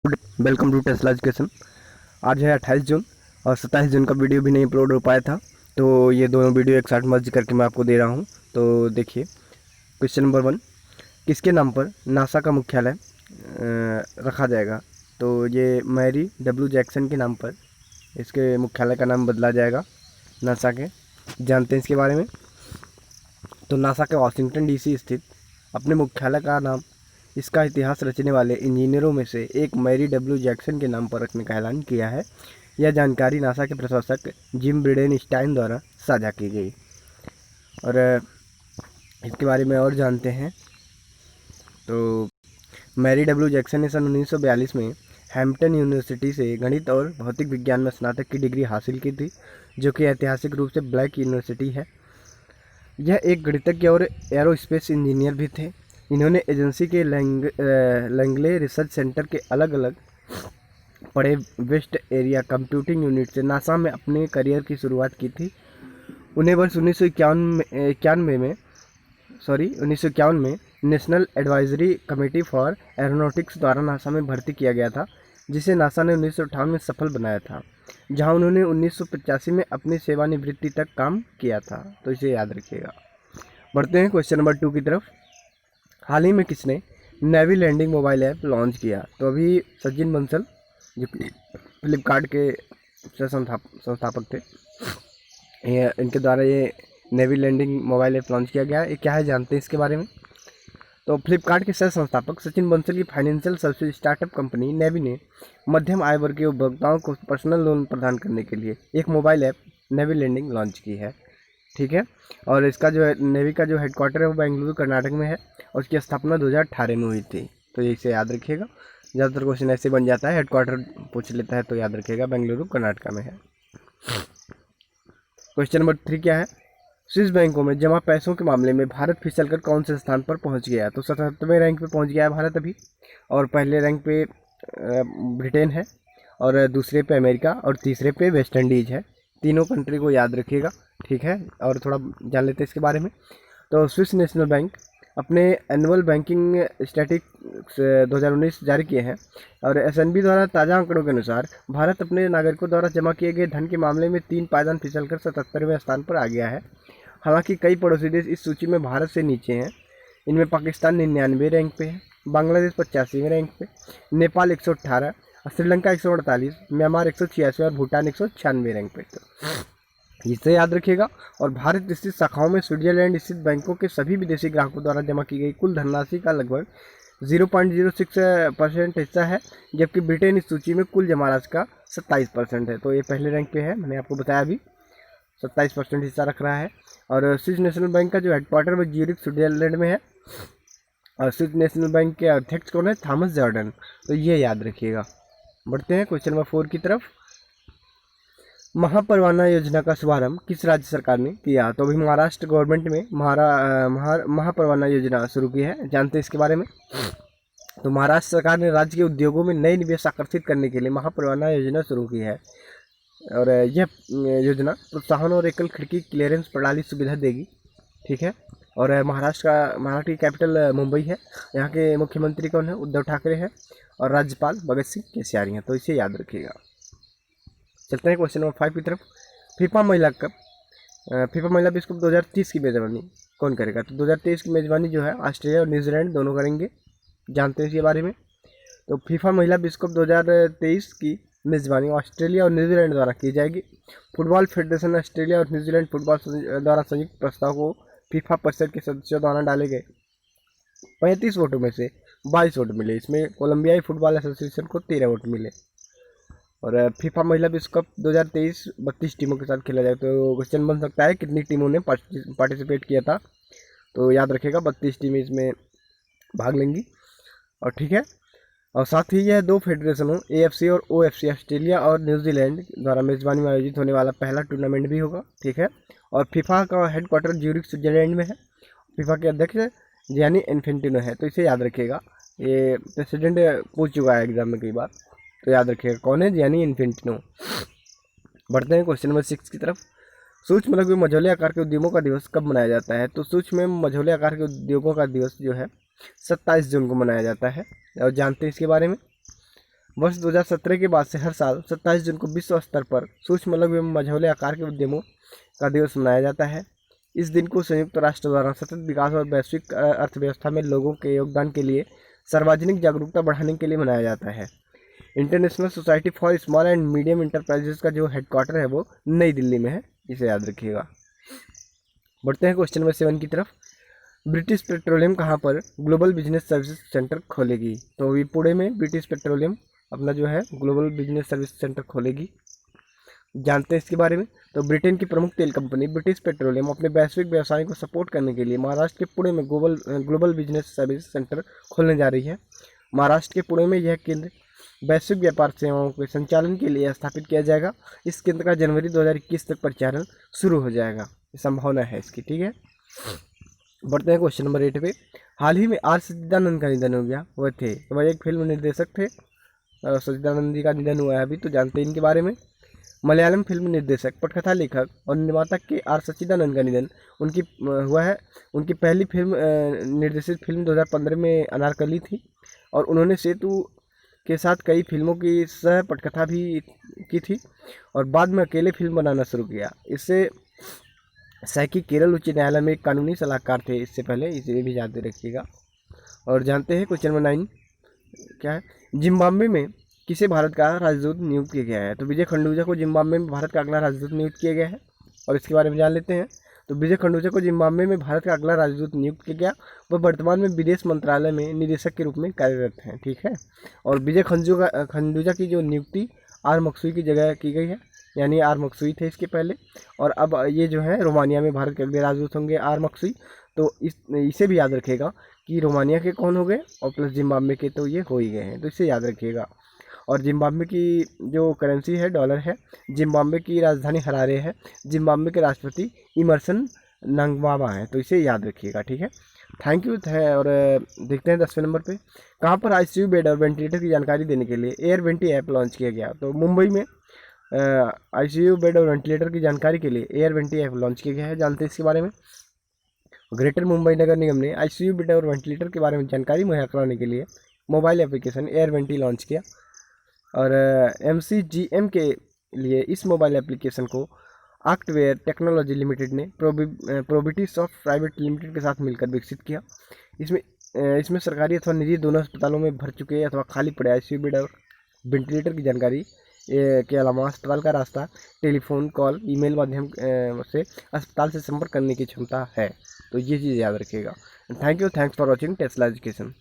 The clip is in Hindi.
Welcome to Tesla education. आज है 28 जून और 27 जून का वीडियो भी नहीं अपलोड हो पाया था, तो ये दोनों वीडियो एक साथ मर्ज करके मैं आपको दे रहा हूँ। तो देखिए, क्वेश्चन नंबर 1, किसके नाम पर नासा का मुख्यालय रखा जाएगा? तो ये मैरी डब्ल्यू जैक्सन के नाम पर इसके मुख्यालय का नाम बदला जाएगा नासा के। जानते हैं इसके बारे में। तो नासा के वाशिंगटन डीसी स्थित अपने मुख्यालय का नाम इसका इतिहास रचने वाले इंजीनियरों में से एक मैरी डब्ल्यू जैक्सन के नाम पर रखने का ऐलान किया है। यह जानकारी नासा के प्रशासक जिम ब्रिडेनस्टाइन द्वारा साझा की गई। और इसके बारे में और जानते हैं। तो मैरी डब्ल्यू जैक्सन ने सन 1942 में हैम्पटन यूनिवर्सिटी से गणित और भौतिक विज्ञान में स्नातक की डिग्री हासिल की थी, जो कि ऐतिहासिक रूप से ब्लैक यूनिवर्सिटी है। यह एक गणितज्ञ और एरोस्पेस इंजीनियर भी थे। इन्होंने एजेंसी के लैंगले रिसर्च सेंटर के अलग अलग पड़े वेस्ट एरिया कंप्यूटिंग यूनिट से नासा में अपने करियर की शुरुआत की थी। उन्हें वर्ष 1951 में national advisory committee for aeronautics द्वारा नासा में भर्ती किया गया था, जिसे नासा ने 1958 में सफल बनाया था, जहां उन्होंने 1985 में अपनी सेवानिवृत्ति तक काम किया था। तो इसे याद रखिएगा। बढ़ते हैं क्वेश्चन नंबर 2 की तरफ। हाल ही में किसने navy landing mobile app launch किया? तो अभी सचिन बंसल, जो फ्लिपकार्ट के संस्थापक थे, इनके द्वारा ये navy landing mobile app launch किया गया। ये क्या है, जानते हैं इसके बारे में। तो फ्लिपकार्ट के सह संस्थापक सचिन बंसल की financial service startup company navy ने मध्यम आय वर्ग के उपभोक्ताओं को पर्सनल लोन प्रदान करने के लिए एक mobile app navy landing launch की है। ठीक है। और इसका जो है, नेवी का जो हेडक्वार्टर है वो बेंगलुरु कर्नाटक में है और उसकी स्थापना 2018 में हुई थी। तो ये इसे याद रखिएगा। ज़्यादातर क्वेश्चन ऐसे बन जाता है, हेडक्वार्टर पूछ लेता है तो याद रखिएगा बेंगलुरु कर्नाटक में है। क्वेश्चन नंबर 3 क्या है? स्विस बैंकों में जमा पैसों के मामले में भारत फिसलकर कौन से स्थान पर पहुंच गया? तो 77वें रैंक पे पहुंच गया है भारत अभी। और पहले रैंक पे ब्रिटेन है, और दूसरे पे अमेरिका, और तीसरे पे वेस्ट इंडीज़ है। तीनों कंट्री को याद रखिएगा। ठीक है। और थोड़ा जान लेते हैं इसके बारे में। तो स्विस नेशनल बैंक अपने एनुअल बैंकिंग स्टैटिस्टिक्स 2019 जारी किए हैं, और एसएनबी द्वारा ताज़ा आंकड़ों के अनुसार भारत अपने नागरिकों द्वारा जमा किए गए धन के मामले में 3 पायदान फिसलकर 77वें स्थान पर आ गया है। हालांकि कई पड़ोसी देश इस सूची में भारत से नीचे हैं। इनमें पाकिस्तान 99वें रैंक पे है, बांग्लादेश 85वें रैंक पे, नेपाल 118, श्रीलंका 148, म्यांमार 186 और भूटान 196 रैंक पे। तो इसे याद रखिएगा। और भारत स्थित शाखाओं में स्विट्जरलैंड स्थित बैंकों के सभी विदेशी ग्राहकों द्वारा जमा की गई कुल धनराशि का लगभग 0.06% हिस्सा है, जबकि ब्रिटेन इस सूची में कुल जमा राशि का 27% है। तो ये पहले रैंक पे है, मैंने आपको बताया अभी 27% हिस्सा रख रहा है। और स्विस नेशनल बैंक का जो हेडक्वार्टर वो ज्यूरिख स्विट्जरलैंड में है, और स्विस नेशनल बैंक के अध्यक्ष कौन है? Thomas Jordan. तो ये याद रखिएगा। बढ़ते हैं क्वेश्चन नंबर 4 की तरफ। महापरवाना योजना का शुभारंभ किस राज्य सरकार ने किया? तो अभी महाराष्ट्र गवर्नमेंट में महापरवाना योजना शुरू की है। जानते हैं इसके बारे में। तो महाराष्ट्र सरकार ने राज्य के उद्योगों में नए निवेश आकर्षित करने के लिए महापरवाना योजना शुरू की है, और यह योजना प्रोत्साहन और एकल खिड़की क्लियरेंस प्रणाली सुविधा देगी। ठीक है। और महाराष्ट्र की कैपिटल मुंबई है। यहाँ के मुख्यमंत्री कौन है? उद्धव ठाकरे हैं, और राज्यपाल भगत सिंह केसरियानी हैं। तो इसे याद रखिएगा। चलते हैं क्वेश्चन नंबर 5 की तरफ। फीफा महिला विश्व कप 2030 की मेजबानी कौन करेगा? तो 2023 की मेजबानी जो है ऑस्ट्रेलिया और न्यूजीलैंड दोनों करेंगे। जानते हैं इसके बारे में। तो फीफा महिला विश्व कप 2023 की मेजबानी ऑस्ट्रेलिया और न्यूजीलैंड द्वारा की जाएगी। फुटबॉल फेडरेशन ऑस्ट्रेलिया और न्यूजीलैंड फुटबॉल द्वारा संयुक्त प्रस्ताव को फीफा परिषद के सदस्यों द्वारा डाले गए 35 वोटों में से 22 वोट मिले। इसमें कोलंबियाई फुटबॉल एसोसिएशन को 13 वोट मिले। और फीफा महिला विश्व कप 2023 32 टीमों के साथ खेला जाए। तो क्वेश्चन बन सकता है कितनी टीमों ने पार्टिसिपेट किया था? तो याद रखिएगा 32 टीमें इसमें भाग लेंगी। और ठीक है। और साथ ही यह 2 फेडरेशनों एएफसी और ओएफसी ऑस्ट्रेलिया और न्यूजीलैंड द्वारा मेजबानी में आयोजित होने वाला पहला टूर्नामेंट भी होगा। ठीक है। और फीफा का हेडक्वार्टर ज्यूरिख स्विट्जरलैंड में है। फीफा के अध्यक्ष जियानी इन्फेंटिनो है। तो इसे याद रखिएगा। ये प्रेसिडेंट पूछ चुका है एग्जाम में कई बार, तो याद रखिएगा कौन है? Gianni Infantino. बढ़ते हैं क्वेश्चन नंबर 6 की तरफ। सूक्ष्म लघु मझोले आकार के उद्योगों का दिवस कब मनाया जाता है? तो सूक्ष्म मझोले आकार के उद्योगों का दिवस जो है 27 जून को मनाया जाता है। और जानते हैं इसके बारे में। वर्ष 2017 के बाद से हर साल 27 जून को विश्व स्तर पर सूक्ष्म, लघु एवं मझौले आकार के उद्यमों का दिवस मनाया जाता है। इस दिन को संयुक्त राष्ट्र द्वारा सतत विकास और वैश्विक अर्थव्यवस्था में लोगों के योगदान के लिए सार्वजनिक जागरूकता बढ़ाने के लिए मनाया जाता है। International society for small and medium enterprises का जो हेडक्वार्टर है वो नई दिल्ली में है, इसे याद रखिएगा। बढ़ते हैं क्वेश्चन नंबर 7 की तरफ। ब्रिटिश पेट्रोलियम कहाँ पर ग्लोबल बिजनेस सर्विस सेंटर खोलेगी? तो ये पुणे में ब्रिटिश पेट्रोलियम अपना जो है ग्लोबल बिजनेस सर्विस सेंटर खोलेगी। जानते हैं इसके बारे में। तो ब्रिटेन की प्रमुख तेल कंपनी ब्रिटिश पेट्रोलियम अपने वैश्विक व्यवसाय को सपोर्ट करने के लिए महाराष्ट्र के पुणे में ग्लोबल बिजनेस सर्विस सेंटर खोलने जा रही है। महाराष्ट्र के पुणे में यह केंद्र वैश्विक व्यापार सेवाओं के संचालन के लिए स्थापित किया जाएगा। इस केंद्र का जनवरी 2021 तक परिचालन शुरू हो जाएगा, संभावना है इसकी। ठीक है, बढ़ते हैं क्वेश्चन नंबर 8 पे। हाल ही में आर सच्चिदानंद का निधन हो गया, वह थे तो वह एक फिल्म निर्देशक थे। सच्चिदानंद जी का निधन हुआ है अभी, तो जानते हैं इनके बारे में। मलयालम फिल्म निर्देशक, पटकथा लेखक और निर्माता के आर सच्चिदानंद का निधन हुआ है। उनकी पहली फिल्म निर्देशित फिल्म 2015 में अनारकली थी और उन्होंने सेतु के साथ कई फिल्मों की सह पटकथा भी की थी और बाद में अकेले फिल्म बनाना शुरू किया। इससे सैकी केरल उच्च न्यायालय में एक कानूनी सलाहकार थे इससे पहले, इसे भी याद रखिएगा। और जानते हैं क्वेश्चन नंबर 9 क्या है। जिम्बाब्वे में किसे भारत का राजदूत नियुक्त किया गया है? तो विजय खंडूजा को जिम्बाब्वे में भारत का अगला राजदूत नियुक्त किया गया है और इसके बारे में जान लेते हैं। तो विजय खंडूजा को जिम्बाब्वे में भारत का अगला राजदूत नियुक्त किया गया। वह वर्तमान में विदेश मंत्रालय में निदेशक के रूप में कार्यरत हैं। ठीक है, और विजय खंडूजा की जो नियुक्ति आर मकसूई की जगह की गई है, यानी आर मकसूई थे इसके पहले, और अब ये जो है रोमानिया में भारत के अगले राजदूत होंगे आर मकसूई। तो इसे भी याद रखिएगा कि रोमानिया के कौन हो गए और प्लस जिम्बाब्वे के तो ये हो ही गए हैं, तो इसे याद रखिएगा। और जिम्बाब्वे की जो करेंसी है डॉलर है। जिम्बाब्वे की राजधानी हरारे है। जिम्बाब्वे के राष्ट्रपति इमरसन नंगवाबा है, तो इसे याद रखिएगा। ठीक है, थैंक यू। और देखते हैं 10वें नंबर पे। कहाँ पर आईसीयू बेड और वेंटिलेटर की जानकारी देने के लिए एयर वेंटी ऐप लॉन्च किया गया? तो मुंबई में आईसीयू बेड और वेंटिलेटर की जानकारी के लिए एयर वेंटी ऐप लॉन्च किया गया है। जानते हैं इसके बारे में। ग्रेटर मुंबई नगर निगम ने आईसीयू बेड और वेंटिलेटर के बारे में जानकारी मुहैया कराने के लिए mobile application air vanity launch किया और एमसीजीएम के लिए इस मोबाइल एप्लीकेशन को आक्टवेयर टेक्नोलॉजी लिमिटेड ने प्रोबिटी सॉफ्ट प्राइवेट लिमिटेड के साथ मिलकर विकसित किया। इसमें सरकारी अथवा निजी दोनों अस्पतालों में भर चुके अथवा खाली पड़े आईसीयू बेड और वेंटिलेटर की जानकारी के अलावा अस्पताल का रास्ता, टेलीफोन कॉल, ईमेल माध्यम से अस्पताल से संपर्क करने की क्षमता है। तो ये चीज़ याद रखिएगा। Thank you, thanks for watching Tesla education.